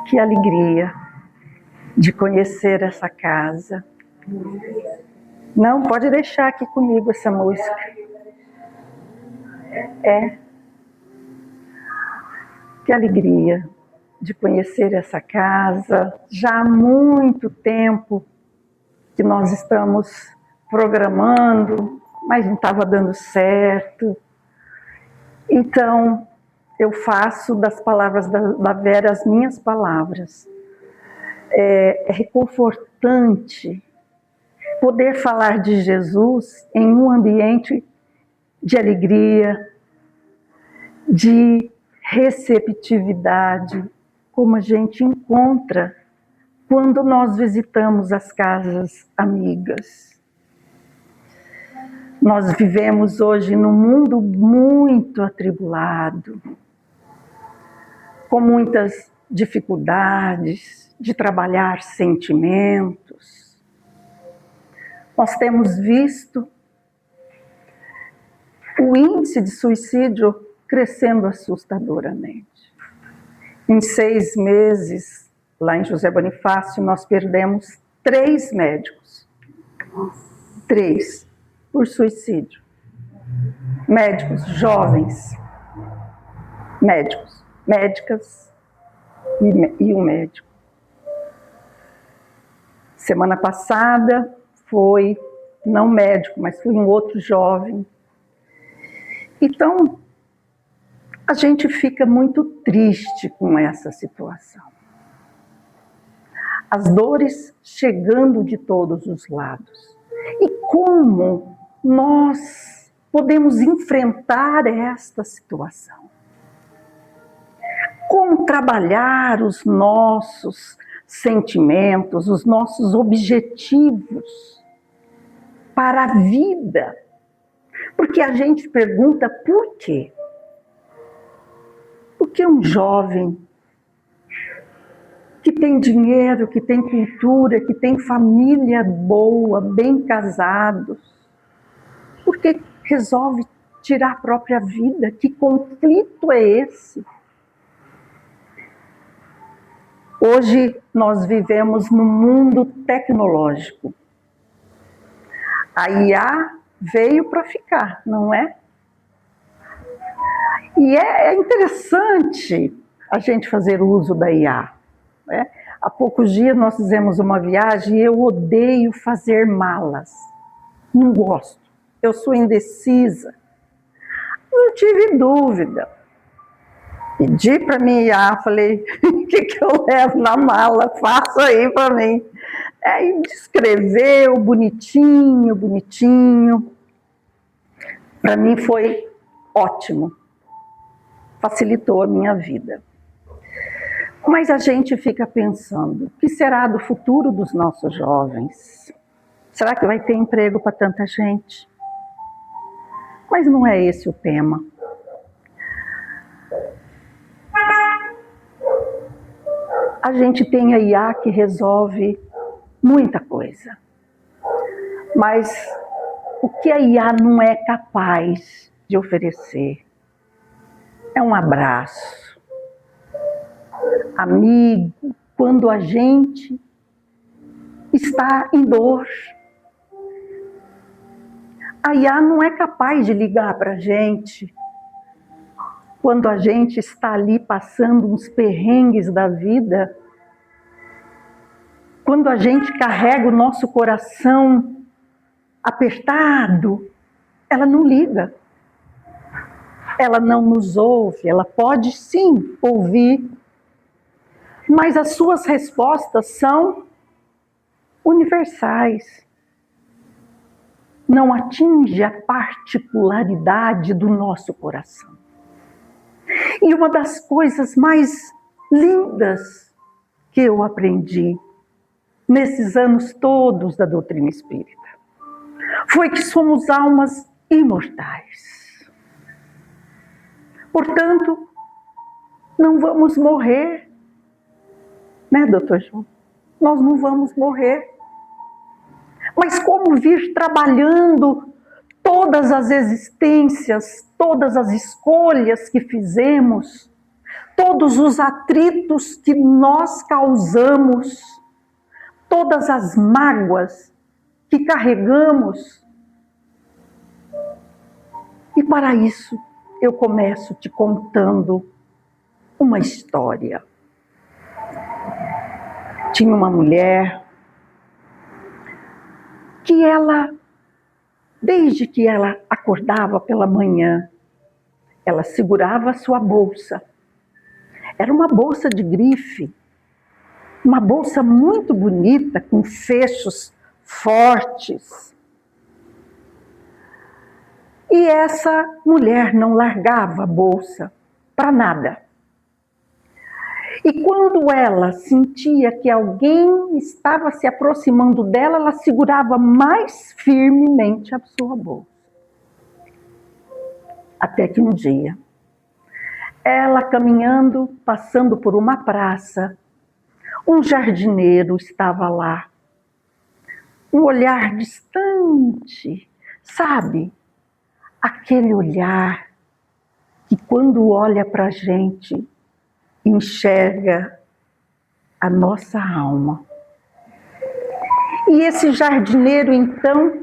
Que alegria de conhecer essa casa. Não, pode deixar aqui comigo essa música. Que alegria de conhecer essa casa. Já há muito tempo que nós estamos programando, mas não estava dando certo. Então, eu faço das palavras da Vera as minhas palavras. É reconfortante poder falar de Jesus em um ambiente de alegria, de receptividade, como a gente encontra quando nós visitamos as casas amigas. Nós vivemos hoje num mundo muito atribulado, com muitas dificuldades de trabalhar sentimentos. Nós temos visto o índice de suicídio crescendo assustadoramente. Em 6 meses, lá em José Bonifácio, nós perdemos 3 médicos. 3 por suicídio. Médicos jovens, médicos, médicas e um médico. Semana passada foi, não médico, mas foi um outro jovem. Então, a gente fica muito triste com essa situação. As dores chegando de todos os lados. E como nós podemos enfrentar esta situação? Como trabalhar os nossos sentimentos, os nossos objetivos para a vida? Porque a gente pergunta por quê? Por que um jovem que tem dinheiro, que tem cultura, que tem família boa, bem casados, por que resolve tirar a própria vida? Que conflito é esse? Hoje nós vivemos num mundo tecnológico. A IA veio para ficar, não é? E é interessante a gente fazer uso da IA. Né? Há poucos dias nós fizemos uma viagem e eu odeio fazer malas. Não gosto. Eu sou indecisa. Não tive dúvida. Pedi para minha IA, falei, o que eu levo na mala? Faça aí para mim. Aí descreveu bonitinho, bonitinho. Para mim foi ótimo. Facilitou a minha vida. Mas a gente fica pensando, o que será do futuro dos nossos jovens? Será que vai ter emprego para tanta gente? Mas não é esse o tema. A gente tem a IA que resolve muita coisa. Mas o que a IA não é capaz de oferecer é um abraço. Amigo, quando a gente está em dor. A IA não é capaz de ligar para a gente quando a gente está ali passando uns perrengues da vida, quando a gente carrega o nosso coração apertado, ela não liga. Ela não nos ouve, ela pode sim ouvir, mas as suas respostas são universais. Não atinge a particularidade do nosso coração. E uma das coisas mais lindas que eu aprendi nesses anos todos da doutrina espírita foi que somos almas imortais. Portanto, não vamos morrer, né, doutor João? Nós não vamos morrer. Mas como vir trabalhando todas as existências, todas as escolhas que fizemos, todos os atritos que nós causamos, todas as mágoas que carregamos. E para isso, eu começo te contando uma história. Tinha uma mulher que desde que ela acordava pela manhã, ela segurava a sua bolsa. Era uma bolsa de grife, uma bolsa muito bonita, com fechos fortes. E essa mulher não largava a bolsa para nada. E quando ela sentia que alguém estava se aproximando dela, ela segurava mais firmemente a sua bolsa. Até que um dia, ela caminhando, passando por uma praça, um jardineiro estava lá. Um olhar distante, sabe? Aquele olhar que quando olha para a gente, enxerga a nossa alma. E esse jardineiro, então,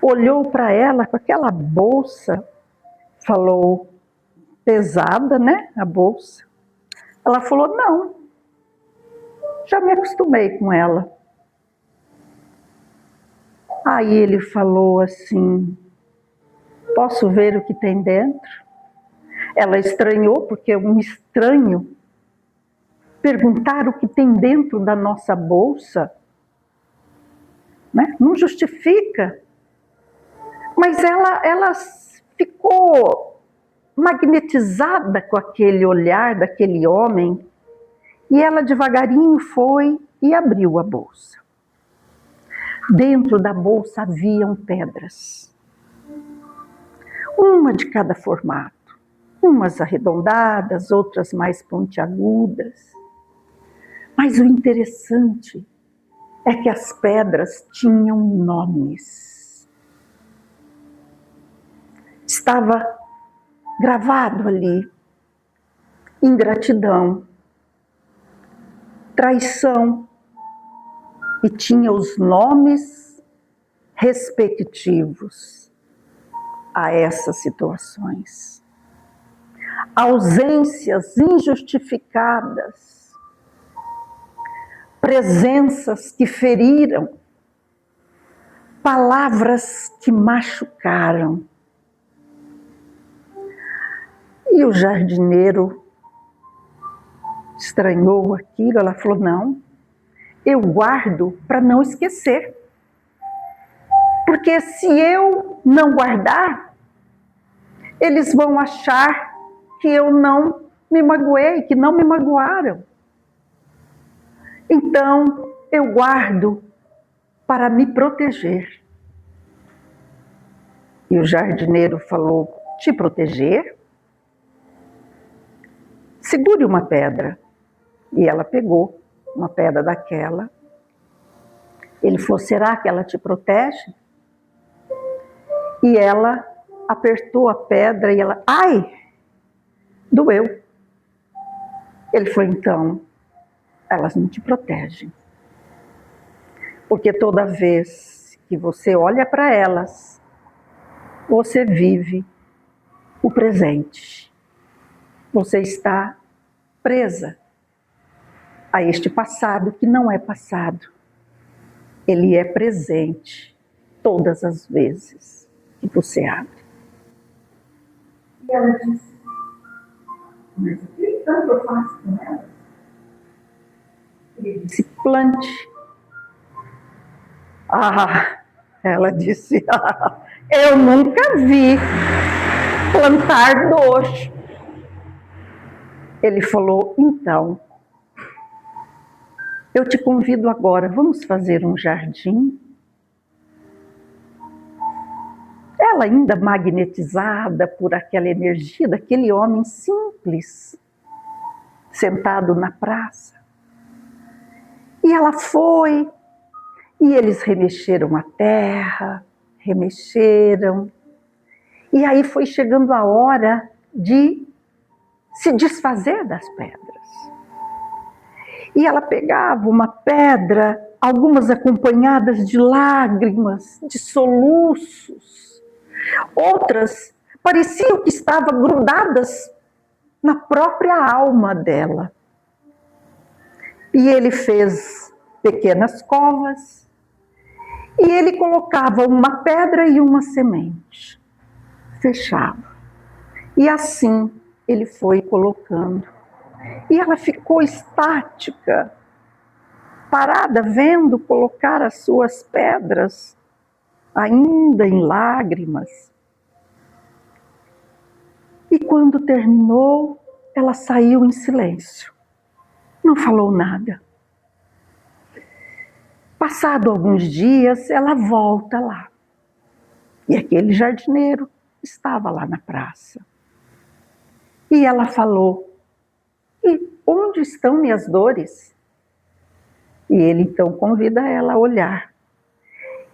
olhou para ela com aquela bolsa, falou, pesada, né, a bolsa. Ela falou, não, já me acostumei com ela. Aí ele falou assim, posso ver o que tem dentro? Ela estranhou, porque um estranho perguntar o que tem dentro da nossa bolsa, né? Não justifica. Mas ela ficou magnetizada com aquele olhar daquele homem, e ela devagarinho foi e abriu a bolsa. Dentro da bolsa haviam pedras, uma de cada formato, umas arredondadas, outras mais pontiagudas. Mas o interessante é que as pedras tinham nomes. Estava gravado ali ingratidão, traição, e tinha os nomes respectivos a essas situações. Ausências injustificadas, presenças que feriram, palavras que machucaram. E o jardineiro estranhou aquilo, ela falou, não, eu guardo para não esquecer. Porque se eu não guardar, eles vão achar que eu não me magoei, que não me magoaram. Então, eu guardo para me proteger. E o jardineiro falou, te proteger? Segure uma pedra. E ela pegou uma pedra daquela. Ele falou, será que ela te protege? E ela apertou a pedra e ela, ai, doeu. Ele falou, então, elas não te protegem. Porque toda vez que você olha para elas, você vive o presente. Você está presa a este passado que não é passado. Ele é presente todas as vezes que você abre. E ela disse, mas o que então eu faço com ela? Ele disse, plante. Ela disse, eu nunca vi plantar dor. Ele falou, então, eu te convido agora, vamos fazer um jardim? Ela ainda magnetizada por aquela energia daquele homem simples, sentado na praça. E ela foi, e eles remexeram a terra, remexeram. E aí foi chegando a hora de se desfazer das pedras. E ela pegava uma pedra, algumas acompanhadas de lágrimas, de soluços, outras pareciam que estavam grudadas na própria alma dela. E ele fez pequenas covas, e ele colocava uma pedra e uma semente, fechava. E assim ele foi colocando. E ela ficou estática, parada, vendo colocar as suas pedras, ainda em lágrimas. E quando terminou, ela saiu em silêncio. Não falou nada. Passado alguns dias, ela volta lá. E aquele jardineiro estava lá na praça. E ela falou: "E onde estão minhas dores?" E ele então convida ela a olhar.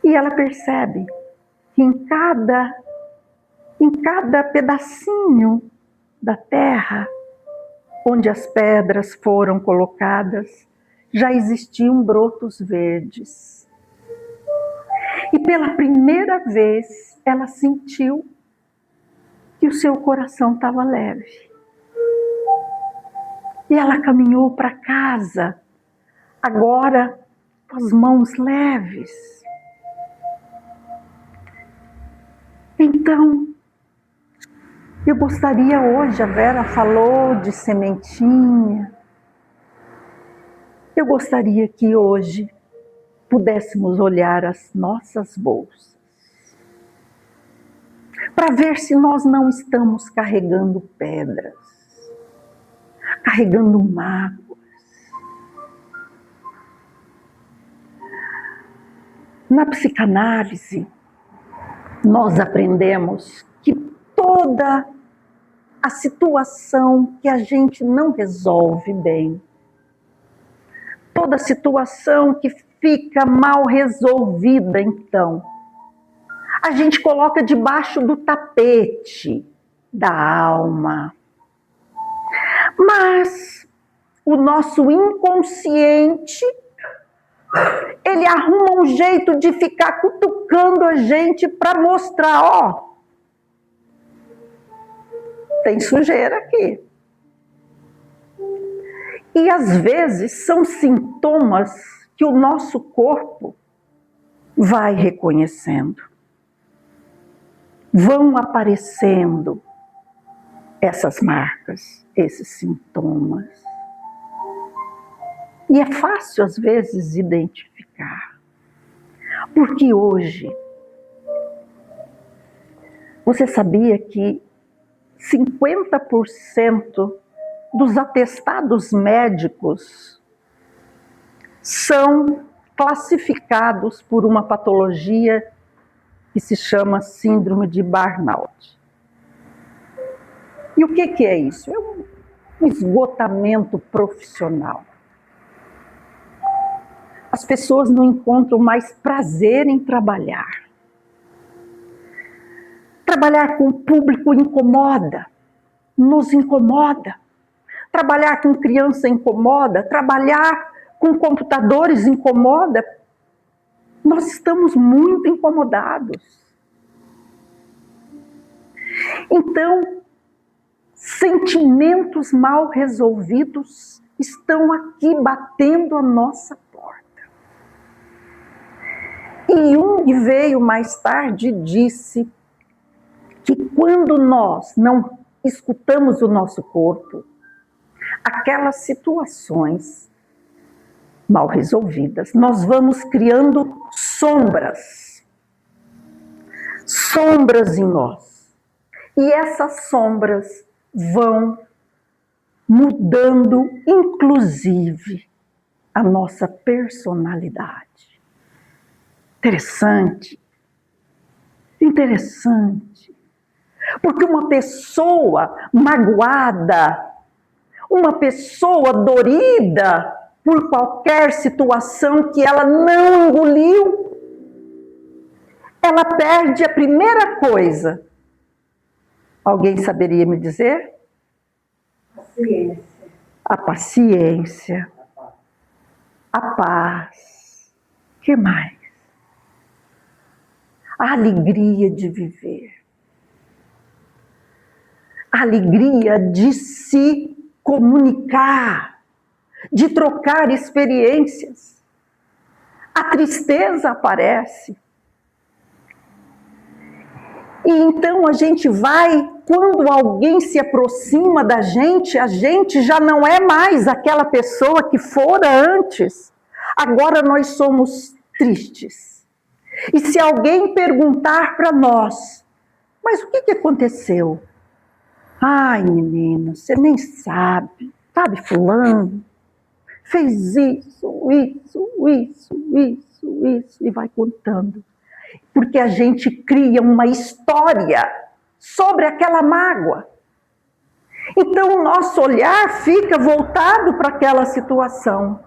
E ela percebe que em cada pedacinho da terra onde as pedras foram colocadas, já existiam brotos verdes. E pela primeira vez ela sentiu que o seu coração estava leve. E ela caminhou para casa, agora com as mãos leves. Então, eu gostaria hoje, a Vera falou de sementinha, eu gostaria que hoje pudéssemos olhar as nossas bolsas, para ver se nós não estamos carregando pedras, carregando mágoas. Na psicanálise, nós aprendemos que toda a situação que a gente não resolve bem, toda situação que fica mal resolvida, então, a gente coloca debaixo do tapete da alma. Mas o nosso inconsciente, ele arruma um jeito de ficar cutucando a gente para mostrar, ó, tem sujeira aqui. E às vezes são sintomas que o nosso corpo vai reconhecendo. Vão aparecendo essas marcas, esses sintomas. E é fácil às vezes identificar. Porque hoje, você sabia que 50% dos atestados médicos são classificados por uma patologia que se chama síndrome de burnout. E o que é isso? É um esgotamento profissional. As pessoas não encontram mais prazer em trabalhar. Trabalhar com o público incomoda, nos incomoda. Trabalhar com criança incomoda, trabalhar com computadores incomoda. Nós estamos muito incomodados. Então, sentimentos mal resolvidos estão aqui batendo a nossa porta. E Jung veio mais tarde e disse que quando nós não escutamos o nosso corpo, aquelas situações mal resolvidas, nós vamos criando sombras em nós. E essas sombras vão mudando, inclusive, a nossa personalidade. Interessante. Porque uma pessoa magoada, uma pessoa dorida por qualquer situação que ela não engoliu, ela perde a primeira coisa. Alguém saberia me dizer? a paciência, a paz. O que mais? A alegria de viver. A alegria de se comunicar, de trocar experiências. A tristeza aparece. E então a gente vai, quando alguém se aproxima da gente, a gente já não é mais aquela pessoa que fora antes. Agora nós somos tristes. E se alguém perguntar para nós, mas o que aconteceu? Ai, menina, você nem sabe fulano? Fez isso, e vai contando. Porque a gente cria uma história sobre aquela mágoa. Então o nosso olhar fica voltado para aquela situação.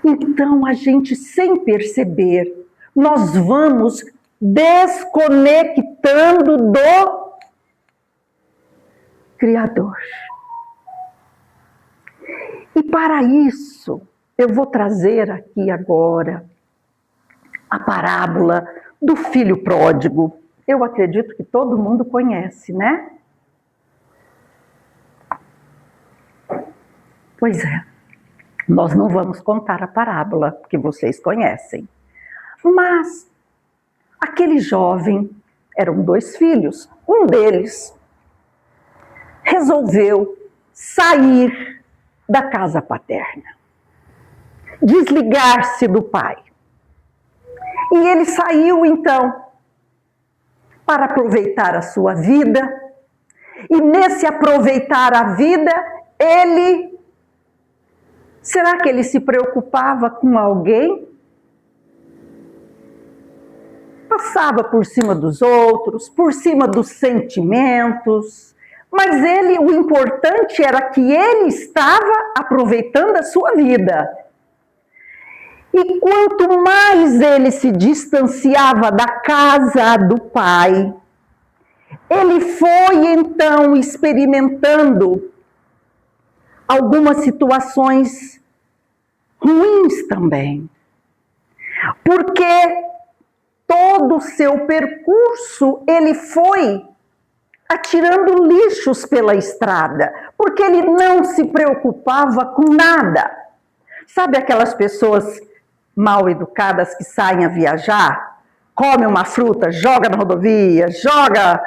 Então a gente, sem perceber, nós vamos desconectando do Criador. E para isso, eu vou trazer aqui agora a parábola do filho pródigo. Eu acredito que todo mundo conhece, né? Pois é, nós não vamos contar a parábola, porque vocês conhecem. Mas aquele jovem, eram 2 filhos, um deles resolveu sair da casa paterna, desligar-se do pai. E ele saiu então para aproveitar a sua vida, e nesse aproveitar a vida, será que ele se preocupava com alguém? Passava por cima dos outros, por cima dos sentimentos, mas o importante era que ele estava aproveitando a sua vida. E quanto mais ele se distanciava da casa do pai, ele foi então experimentando algumas situações ruins também. Porque todo o seu percurso ele foi atirando lixos pela estrada, porque ele não se preocupava com nada. Sabe aquelas pessoas mal educadas que saem a viajar, come uma fruta, joga na rodovia, joga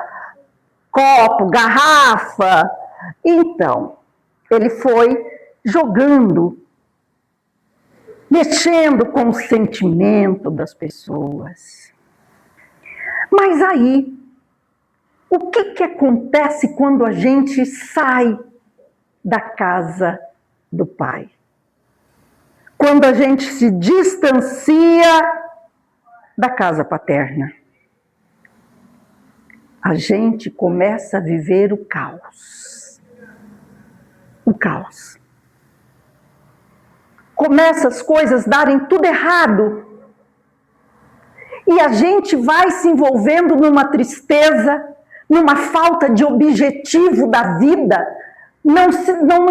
copo, garrafa? Então, ele foi jogando, mexendo com o sentimento das pessoas. Mas aí, o que acontece quando a gente sai da casa do pai? Quando a gente se distancia da casa paterna, a gente começa a viver o caos. O caos. Começa as coisas darem tudo errado. E a gente vai se envolvendo numa tristeza, numa falta de objetivo da vida, não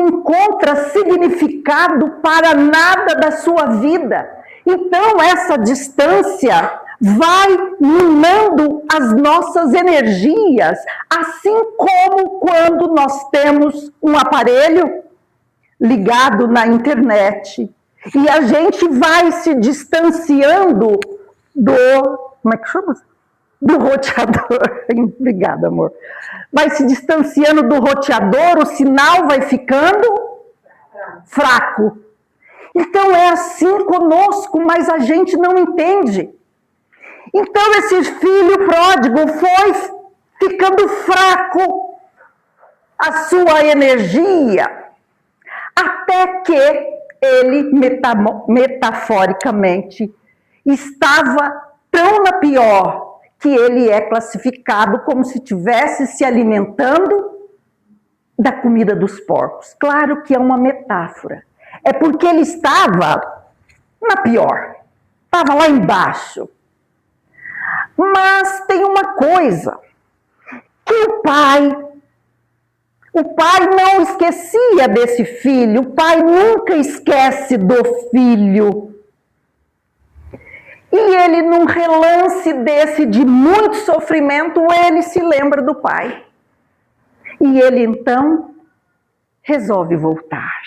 encontra significado para nada da sua vida. Então essa distância vai minando as nossas energias, assim como quando nós temos um aparelho ligado na internet e a gente vai se distanciando como é que chama? Do roteador. Obrigada, amor. Vai se distanciando do roteador, o sinal vai ficando fraco. Então é assim conosco, mas a gente não entende. Então esse filho pródigo foi ficando fraco a sua energia, até que ele, metaforicamente, estava tão na pior que ele é classificado como se estivesse se alimentando da comida dos porcos. Claro que é uma metáfora. É porque ele estava na pior, estava lá embaixo. Mas tem uma coisa, que o pai O pai não esquecia desse filho, o pai nunca esquece do filho. E ele, num relance desse de muito sofrimento, ele se lembra do pai. E ele então resolve voltar.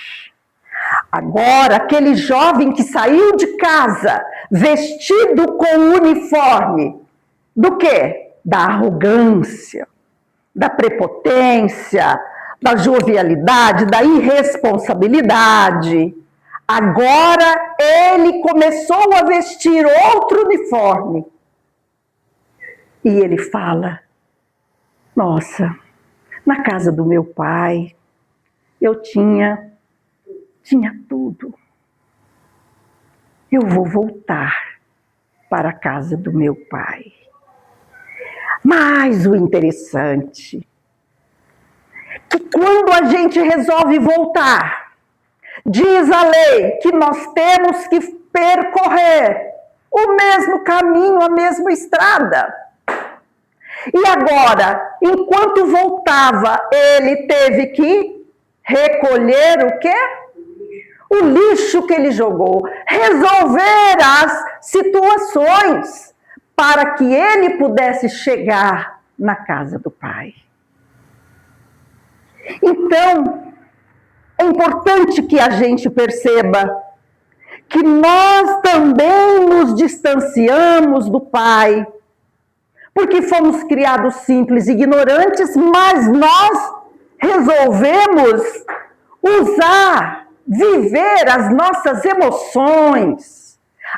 Agora, aquele jovem que saiu de casa, vestido com o uniforme, do quê? Da arrogância, da prepotência, da jovialidade, da irresponsabilidade. Agora ele começou a vestir outro uniforme. E ele fala: nossa, na casa do meu pai, eu tinha tudo. Eu vou voltar para a casa do meu pai. Mas o interessante é que quando a gente resolve voltar, diz a lei que nós temos que percorrer o mesmo caminho, a mesma estrada. E agora, enquanto voltava, ele teve que recolher o quê? O lixo que ele jogou, resolver as situações para que ele pudesse chegar na casa do pai. Então, é importante que a gente perceba que nós também nos distanciamos do pai, porque fomos criados simples e ignorantes, mas nós resolvemos viver as nossas emoções.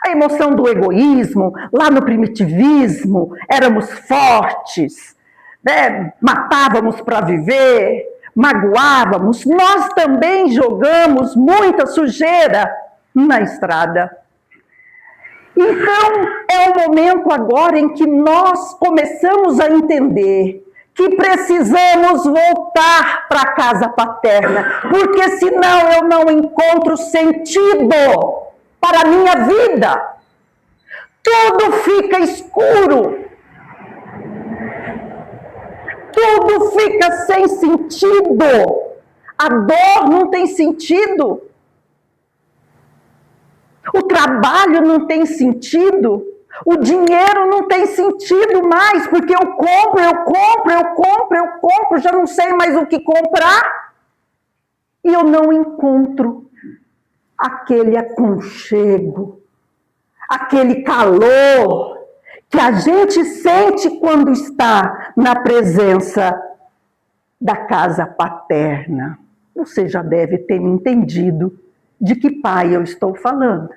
A emoção do egoísmo, lá no primitivismo, éramos fortes, né? Matávamos para viver, magoávamos. Nós também jogamos muita sujeira na estrada. Então, é o momento agora em que nós começamos a entender que precisamos voltar para a casa paterna, porque senão eu não encontro sentido para a minha vida. Tudo fica escuro. Tudo fica sem sentido. A dor não tem sentido. O trabalho não tem sentido. O dinheiro não tem sentido mais, porque eu compro, já não sei mais o que comprar. E eu não encontro aquele aconchego, aquele calor que a gente sente quando está na presença da casa paterna. Você já deve ter entendido de que pai eu estou falando.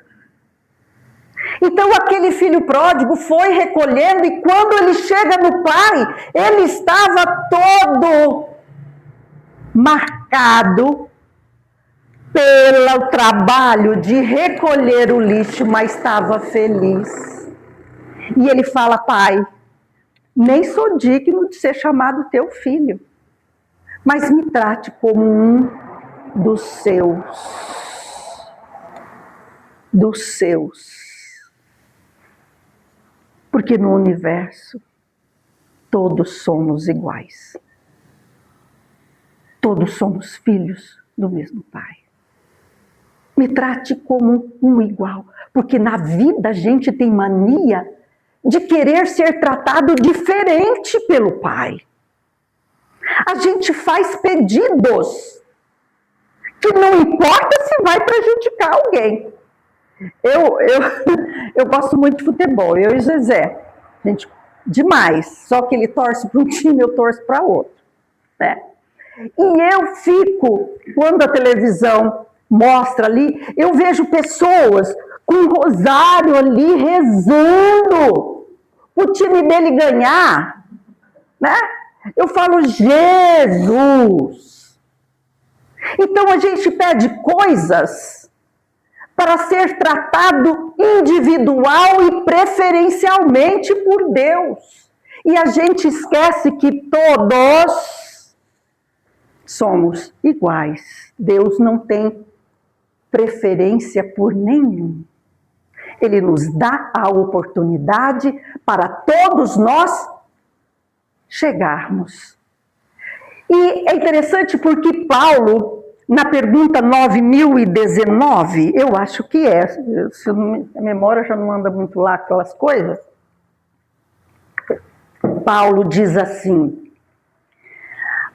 Então aquele filho pródigo foi recolhendo e quando ele chega no pai, ele estava todo marcado pelo trabalho de recolher o lixo, mas estava feliz. E ele fala: pai, nem sou digno de ser chamado teu filho, mas me trate como um dos seus. Dos seus. Porque no universo todos somos iguais. Todos somos filhos do mesmo pai. Me trate como um igual, porque na vida a gente tem mania de querer ser tratado diferente pelo pai. A gente faz pedidos que não importa se vai prejudicar alguém. Eu gosto muito de futebol, eu e Zezé, gente, demais, só que ele torce para um time, eu torço para outro, né? E eu fico, quando a televisão mostra ali, eu vejo pessoas com um rosário ali rezando o time dele ganhar, né? Eu falo: Jesus! Então a gente pede coisas para ser tratado individual e preferencialmente por Deus. E a gente esquece que todos somos iguais. Deus não tem preferência por nenhum. Ele nos dá a oportunidade para todos nós chegarmos. E é interessante porque Paulo, na pergunta 9019, eu acho que se a memória já não anda muito lá aquelas coisas, Paulo diz assim: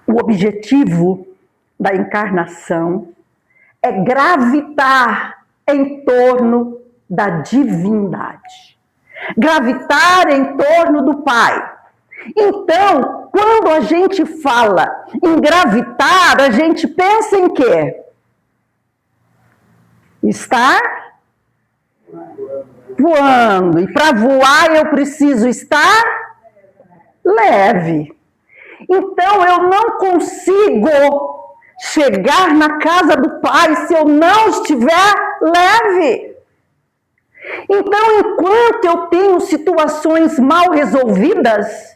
o objetivo da encarnação é gravitar em torno da divindade, gravitar em torno do Pai. Então, quando a gente fala em gravitar, a gente pensa em quê? Estar voando. E para voar eu preciso estar leve. Então eu não consigo chegar na casa do Pai se eu não estiver leve. Então, enquanto eu tenho situações mal resolvidas,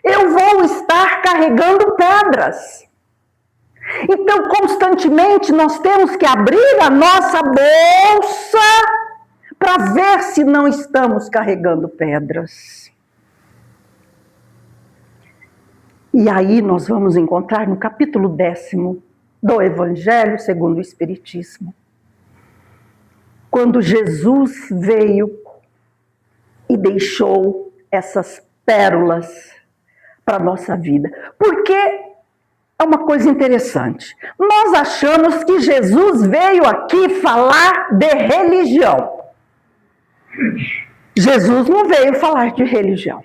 eu vou estar carregando pedras. Então, constantemente, nós temos que abrir a nossa bolsa para ver se não estamos carregando pedras. E aí nós vamos encontrar no capítulo 10º do Evangelho segundo o Espiritismo, quando Jesus veio e deixou essas pérolas para a nossa vida. Porque é uma coisa interessante. Nós achamos que Jesus veio aqui falar de religião. Jesus não veio falar de religião.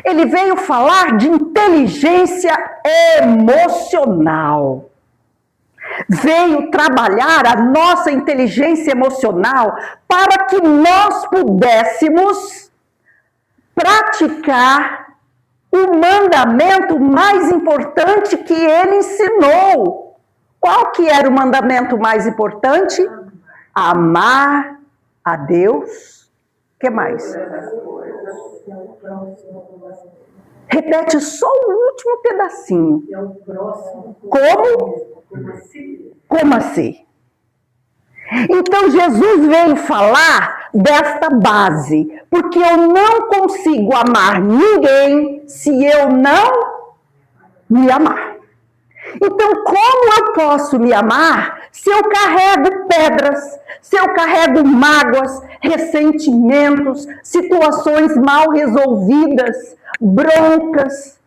Ele veio falar de inteligência emocional. Veio trabalhar a nossa inteligência emocional para que nós pudéssemos praticar o mandamento mais importante que ele ensinou. Qual que era o mandamento mais importante? Amar a Deus. O que mais? Repete só o último pedacinho. Como? Como assim? Então Jesus veio falar desta base, porque eu não consigo amar ninguém se eu não me amar. Então, como eu posso me amar se eu carrego pedras, se eu carrego mágoas, ressentimentos, situações mal resolvidas, broncas,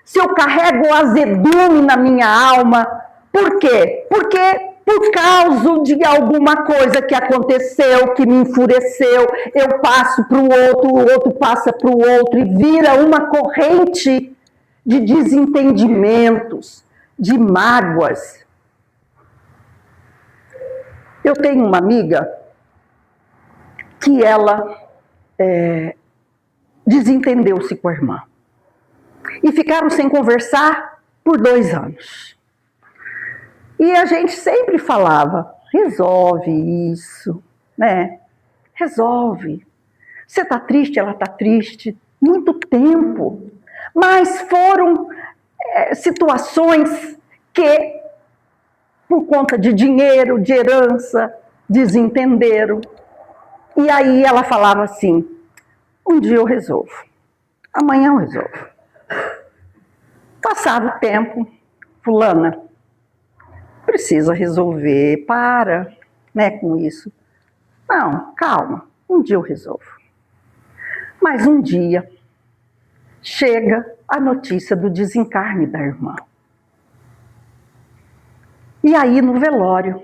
se eu carrego azedume na minha alma? Por quê? Porque por causa de alguma coisa que aconteceu, que me enfureceu, eu passo para o outro passa para o outro, e vira uma corrente de desentendimentos, de mágoas. Eu tenho uma amiga que ela desentendeu-se com a irmã. E ficaram sem conversar por 2 anos. E a gente sempre falava, resolve isso, né? Resolve. Você está triste, ela está triste. Muito tempo. Mas foram situações que, por conta de dinheiro, de herança, desentenderam. E aí ela falava assim, um dia eu resolvo. Amanhã eu resolvo. Passava o tempo, fulana, precisa resolver, para, né, com isso. Não, calma, um dia eu resolvo. Mas um dia chega a notícia do desencarne da irmã. E aí no velório,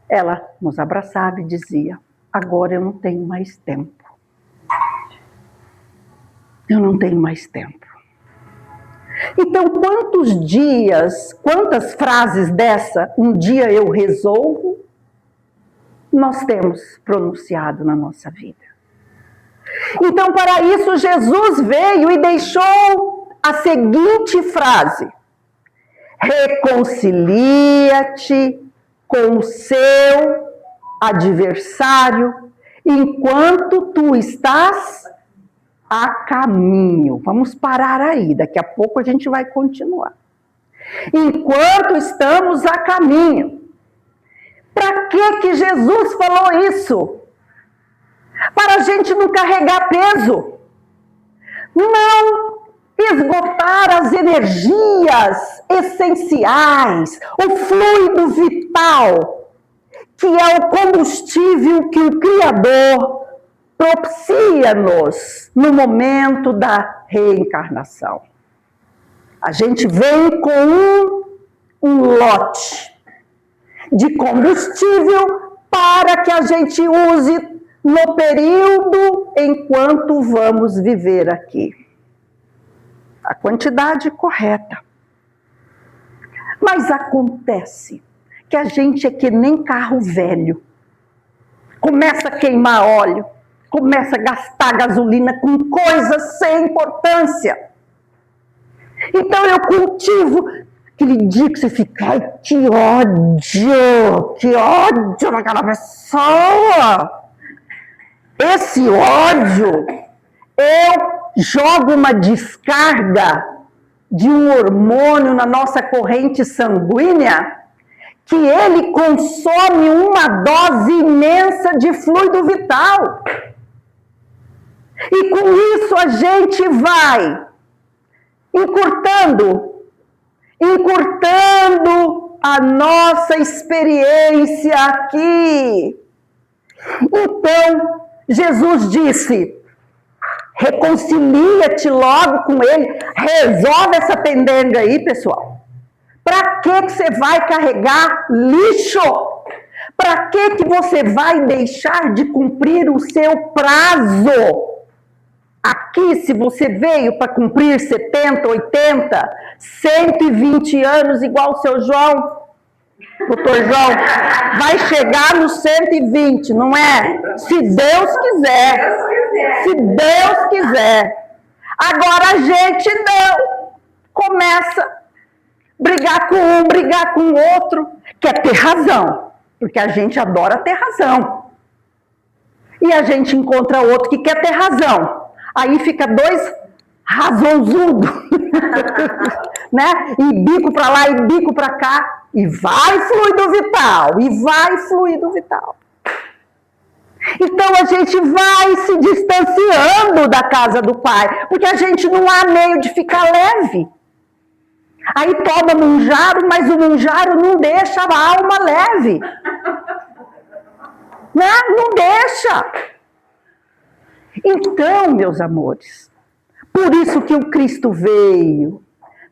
ela nos abraçava e dizia, agora eu não tenho mais tempo. Eu não tenho mais tempo. Então, quantos dias, quantas frases dessa, um dia eu resolvo, nós temos pronunciado na nossa vida. Então, para isso, Jesus veio e deixou a seguinte frase: reconcilia-te com o seu adversário enquanto tu estás a caminho. Vamos parar aí, daqui a pouco a gente vai continuar. Enquanto estamos a caminho. Para que Jesus falou isso? Para a gente não carregar peso. Não esgotar as energias essenciais, o fluido vital, que é o combustível que o Criador propicia-nos no momento da reencarnação. A gente vem com um lote de combustível para que a gente use no período enquanto vamos viver aqui. A quantidade correta. Mas acontece que a gente é que nem carro velho. Começa a queimar óleo, começa a gastar gasolina com coisas sem importância. Então eu cultivo aquele dia que você fica, ai, que ódio naquela pessoa. Esse ódio, eu jogo uma descarga de um hormônio na nossa corrente sanguínea que ele consome uma dose imensa de fluido vital. E com isso a gente vai encurtando a nossa experiência aqui. Então, Jesus disse, reconcilia-te logo com ele, resolve essa pendenga aí, pessoal. Para que você vai carregar lixo? Para que você vai deixar de cumprir o seu prazo? Aqui, se você veio para cumprir 70, 80, 120 anos, igual o seu João, doutor João, vai chegar nos 120, não é? Se Deus quiser. Se Deus quiser. Agora a gente não. Começa a brigar com um, brigar com o outro, quer ter razão, porque a gente adora ter razão. E a gente encontra outro que quer ter razão. Aí fica dois razonzudos, né? E bico para lá e bico para cá. E vai fluido vital, e vai fluido vital. Então a gente vai se distanciando da casa do Pai, porque a gente não há meio de ficar leve. Aí toma munjaro, mas o munjaro não deixa a alma leve. Né? Não deixa. Então, meus amores, por isso que o Cristo veio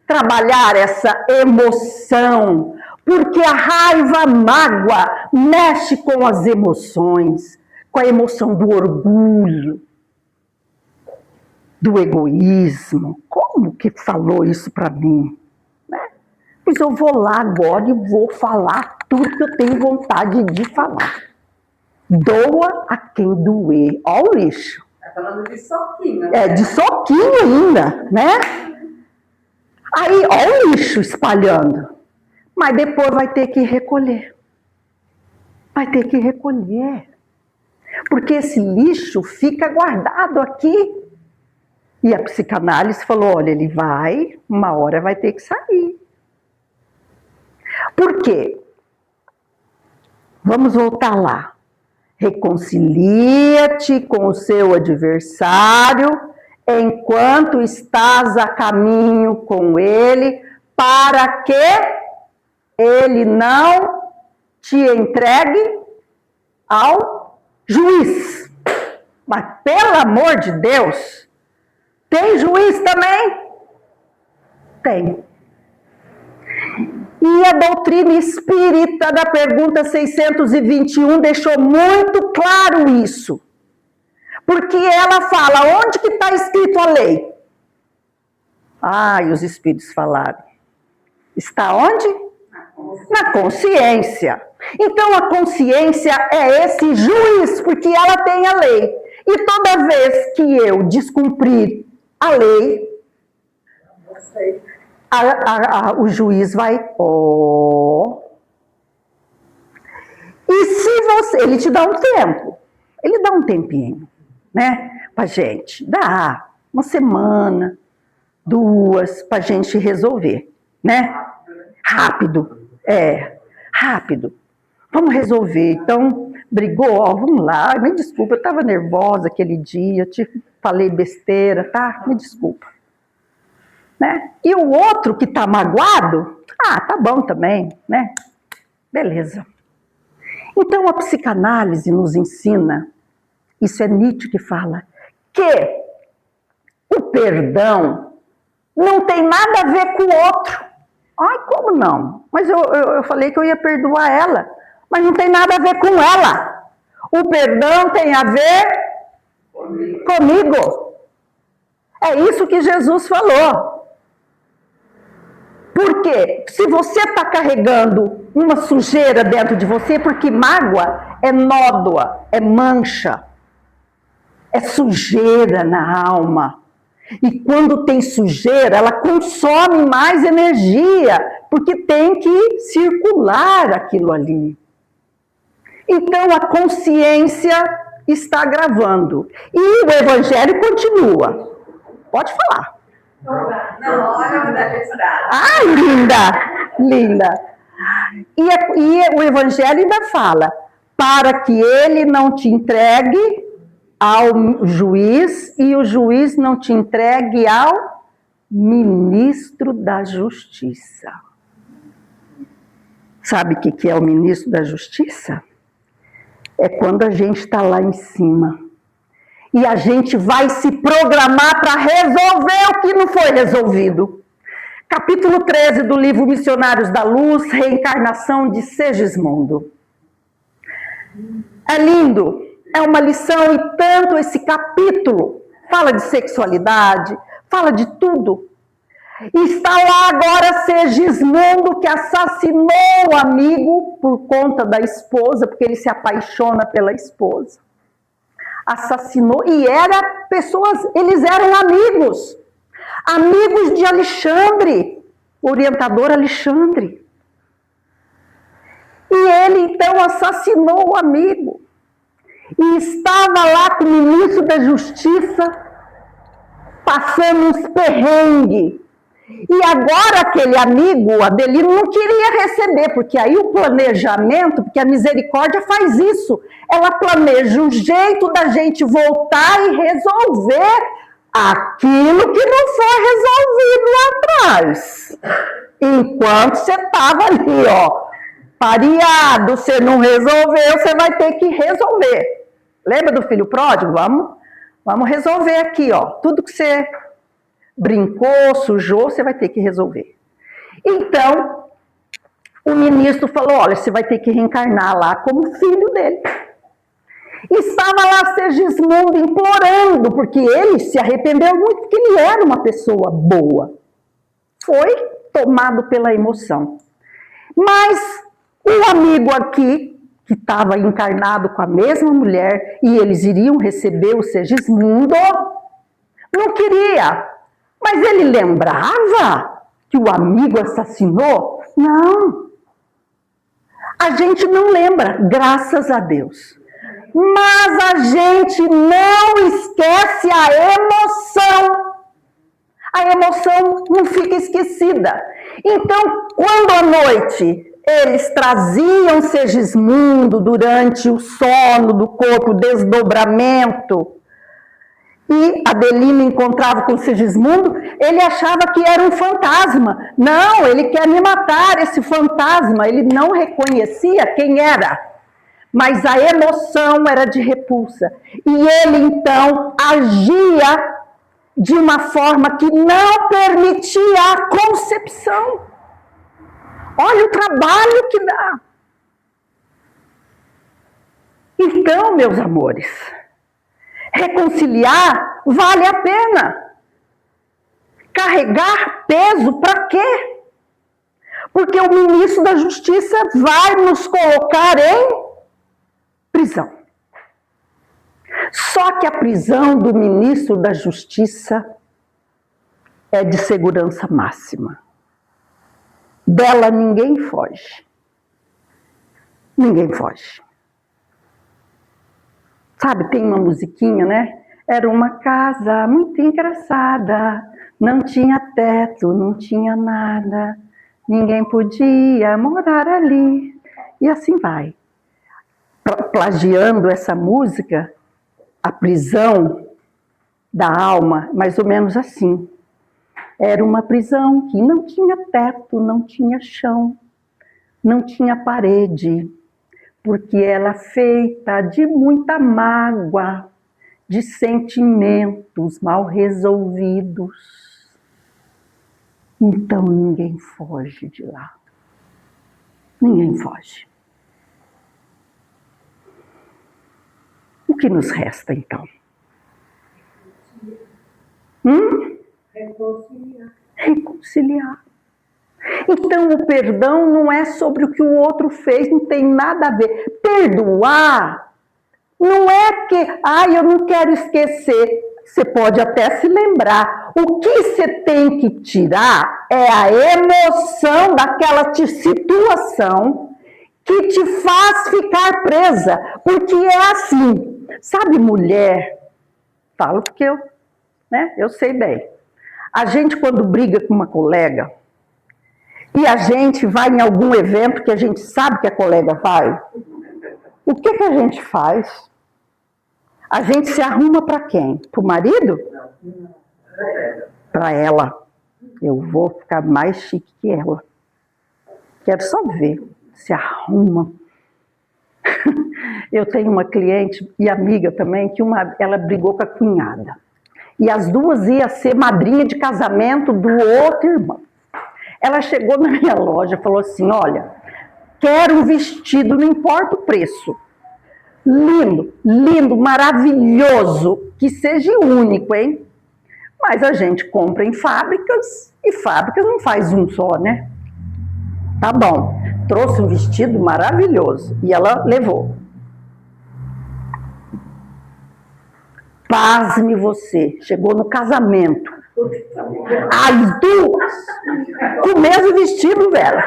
trabalhar essa emoção, porque a raiva, a mágoa, mexe com as emoções, com a emoção do orgulho, do egoísmo. Como que falou isso para mim? Né? Pois eu vou lá agora e vou falar tudo que eu tenho vontade de falar. Doa a quem doer. Olha o lixo. Tá falando de soquinho, né? É, de soquinho ainda, né? Aí, olha o lixo espalhando. Mas depois vai ter que recolher. Vai ter que recolher. Porque esse lixo fica guardado aqui. E a psicanálise falou, olha, ele vai, uma hora vai ter que sair. Por quê? Vamos voltar lá. Reconcilia-te com o seu adversário enquanto estás a caminho com ele, para que ele não te entregue ao juiz. Mas, pelo amor de Deus, tem juiz também? Tem. E a doutrina espírita da pergunta 621 deixou muito claro isso. Porque ela fala, onde que está escrito a lei? E os espíritos falaram. Está onde? Na consciência. Então a consciência é esse juiz, porque ela tem a lei. E toda vez que eu descumprir a lei, o juiz vai, E se você, ele te dá um tempo, ele dá um tempinho, né, pra gente, dá uma semana, 2, pra gente resolver, né, rápido, rápido, vamos resolver. Então, brigou, vamos lá, me desculpa, eu tava nervosa aquele dia, te falei besteira, tá, me desculpa. né? E o outro que está magoado, tá bom também, né? Beleza. Então a psicanálise nos ensina, isso é Nietzsche que fala, que o perdão não tem nada a ver com o outro. Ai, como não? Mas eu falei que eu ia perdoar ela, mas não tem nada a ver com ela. O perdão tem a ver comigo. É isso que Jesus falou. Porque se você está carregando uma sujeira dentro de você, porque mágoa é nódoa, é mancha, é sujeira na alma. E quando tem sujeira, ela consome mais energia, porque tem que circular aquilo ali. Então a consciência está gravando. E o evangelho continua. Pode falar. Na hora da estrada. Ai, linda, linda. E o evangelho ainda fala, para que ele não te entregue ao juiz e o juiz não te entregue ao ministro da justiça. Sabe o que é o ministro da justiça? É quando a gente está lá em cima e a gente vai se programar para resolver o que não foi resolvido. Capítulo 13 do livro Missionários da Luz, Reencarnação de Segismundo. É lindo, é uma lição e tanto esse capítulo fala de sexualidade, fala de tudo. E está lá agora Segismundo, que assassinou o amigo por conta da esposa, porque ele se apaixona pela esposa. Assassinou, e eles eram amigos de Alexandre, orientador Alexandre. E ele então assassinou o amigo. E estava lá com o ministro da Justiça, passando uns perrengues. E agora aquele amigo, Adelino, não queria receber, porque aí o planejamento, porque a misericórdia faz isso, ela planeja um jeito da gente voltar e resolver aquilo que não foi resolvido lá atrás. Enquanto você estava ali, pareado, você não resolveu, você vai ter que resolver. Lembra do filho pródigo? Vamos resolver aqui, tudo que você brincou, sujou, você vai ter que resolver. Então, o ministro falou, olha, você vai ter que reencarnar lá como filho dele. E estava lá Segismundo implorando, porque ele se arrependeu muito, porque ele era uma pessoa boa. Foi tomado pela emoção. Mas o amigo aqui, que estava encarnado com a mesma mulher, e eles iriam receber o Segismundo, não queria. Mas ele lembrava que o amigo assassinou? Não. A gente não lembra, graças a Deus. Mas a gente não esquece a emoção. A emoção não fica esquecida. Então, quando à noite eles traziam Segismundo durante o sono do corpo, o desdobramento, e Adelino encontrava com Segismundo, ele achava que era um fantasma. Não, ele quer me matar, esse fantasma. Ele não reconhecia quem era. Mas a emoção era de repulsa. E ele, então, agia de uma forma que não permitia a concepção. Olha o trabalho que dá. Então, meus amores, reconciliar vale a pena. Carregar peso para quê? Porque o ministro da Justiça vai nos colocar em prisão. Só que a prisão do ministro da Justiça é de segurança máxima. Dela ninguém foge. Ninguém foge. Sabe, tem uma musiquinha, né? Era uma casa muito engraçada, não tinha teto, não tinha nada, ninguém podia morar ali. E assim vai. Plagiando essa música, a prisão da alma, mais ou menos assim. Era uma prisão que não tinha teto, não tinha chão, não tinha parede, porque ela é feita de muita mágoa, de sentimentos mal resolvidos. Então ninguém foge de lá. Ninguém foge. O que nos resta então? Reconciliar. Então o perdão não é sobre o que o outro fez, não tem nada a ver. Perdoar não é que, eu não quero esquecer. Você pode até se lembrar. O que você tem que tirar é a emoção daquela situação que te faz ficar presa. Porque é assim, sabe, mulher, falo porque eu sei bem. A gente, quando briga com uma colega, e a gente vai em algum evento que a gente sabe que a colega vai, o que a gente faz? A gente se arruma para quem? Para o marido? Para ela. Eu vou ficar mais chique que ela. Quero só ver. Se arruma. Eu tenho uma cliente e amiga também, que ela brigou com a cunhada. E as duas iam ser madrinha de casamento do outro irmão. Ela chegou na minha loja e falou assim, olha, quero um vestido, não importa o preço. Lindo, lindo, maravilhoso, que seja único, hein? Mas a gente compra em fábricas, e fábricas não faz um só, né? Tá bom, trouxe um vestido maravilhoso, e ela levou. Pasme você, chegou no casamento. As duas, com o mesmo vestido, velho.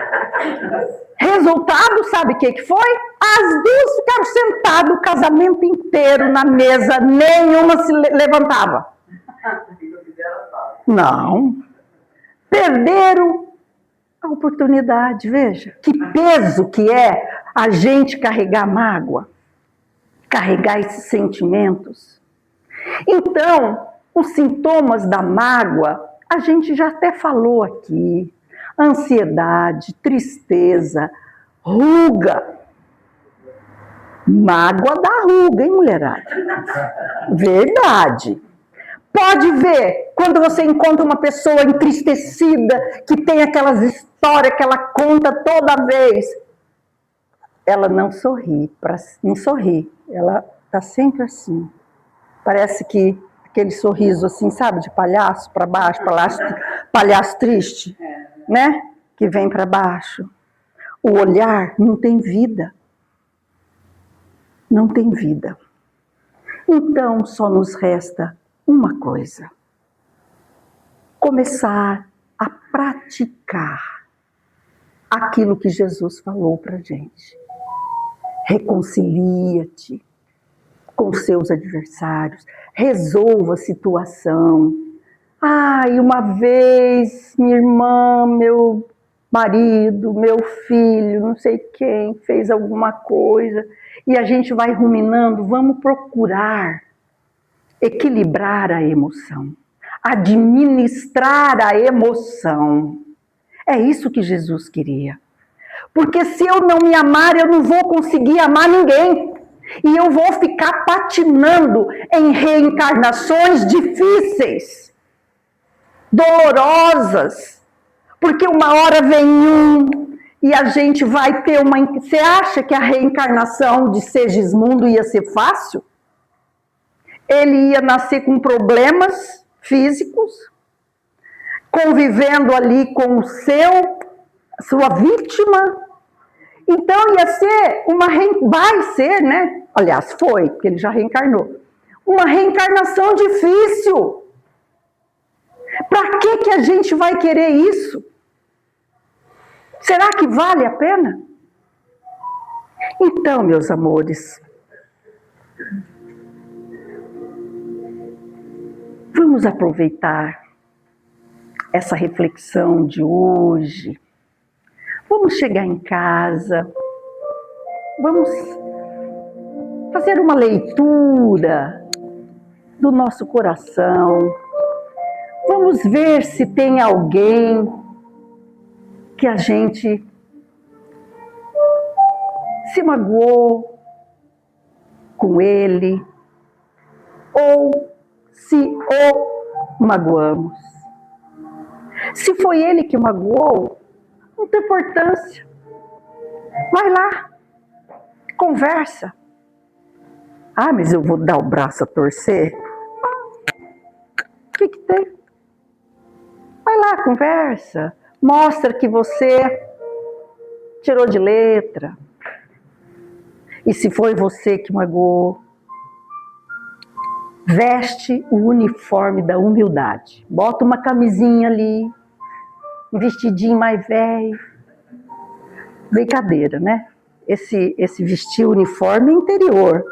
Resultado, sabe o que foi? As duas ficaram sentadas o casamento inteiro na mesa, nenhuma se levantava. Não. Perderam a oportunidade, veja. Que peso que é a gente carregar mágoa, carregar esses sentimentos. Então, os sintomas da mágoa, a gente já até falou aqui. Ansiedade, tristeza, ruga. Mágoa dá ruga, hein, mulherada? Verdade. Pode ver, quando você encontra uma pessoa entristecida, que tem aquelas histórias que ela conta toda vez, ela não sorri, ela está sempre assim. Parece que aquele sorriso assim, sabe, de palhaço para baixo, palhaço triste, né? Que vem para baixo. O olhar não tem vida. Não tem vida. Então, só nos resta uma coisa. Começar a praticar aquilo que Jesus falou para a gente. Reconcilia-te com seus adversários. Resolva a situação. E uma vez minha irmã, meu marido, meu filho, não sei quem, fez alguma coisa, e a gente vai ruminando, vamos procurar equilibrar a emoção, administrar a emoção. É isso que Jesus queria. Porque se eu não me amar, eu não vou conseguir amar ninguém. E eu vou ficar patinando em reencarnações difíceis, dolorosas, porque uma hora vem e a gente vai ter uma... Você acha que a reencarnação de Segismundo ia ser fácil? Ele ia nascer com problemas físicos, convivendo ali com sua vítima. Então ia ser vai ser, né? Aliás, foi, porque ele já reencarnou. Uma reencarnação difícil. Para que a gente vai querer isso? Será que vale a pena? Então, meus amores, vamos aproveitar essa reflexão de hoje. Vamos chegar em casa, vamos fazer uma leitura do nosso coração, vamos Vamos ver se tem alguém que a gente se magoou com ele, ou se o magoamos. Se foi ele que magoou, não tem importância. Vai lá, conversa. Ah, mas eu vou dar o braço a torcer? O que tem? Vai lá, conversa. Mostra que você tirou de letra. E se foi você que magoou, veste o uniforme da humildade. Bota uma camisinha ali, um vestidinho mais velho. Brincadeira, né? Esse vestir o uniforme interior.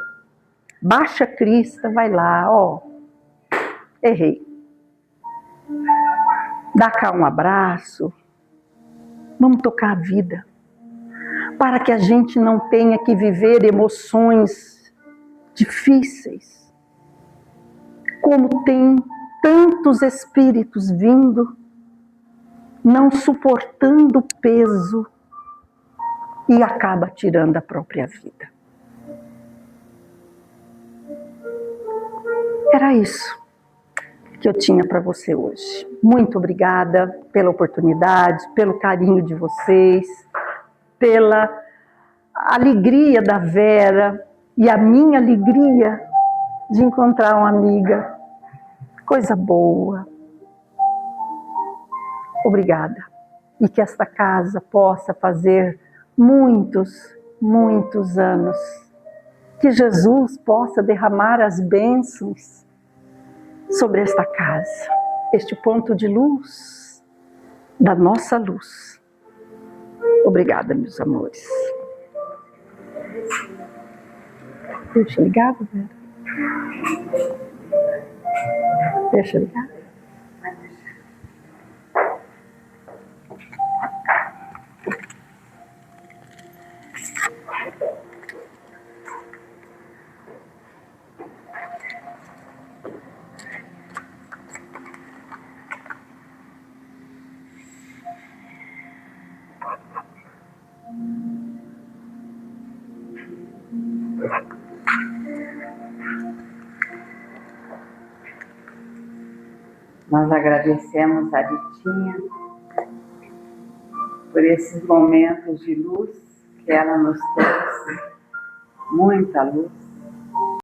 Baixa a crista, vai lá, ó. Errei. Dá cá um abraço. Vamos tocar a vida. Para que a gente não tenha que viver emoções difíceis. Como tem tantos espíritos vindo, não suportando o peso e acaba tirando a própria vida. Era isso que eu tinha para você hoje. Muito obrigada pela oportunidade, pelo carinho de vocês, pela alegria da Vera e a minha alegria de encontrar uma amiga. Coisa boa. Obrigada. E que esta casa possa fazer muitos, muitos anos. Que Jesus possa derramar as bênçãos sobre esta casa, este ponto de luz, da nossa luz. Obrigada, meus amores. Deixa ligado, Vera? Deixa ligado? Nós agradecemos a Ritinha por esses momentos de luz que ela nos trouxe, muita luz.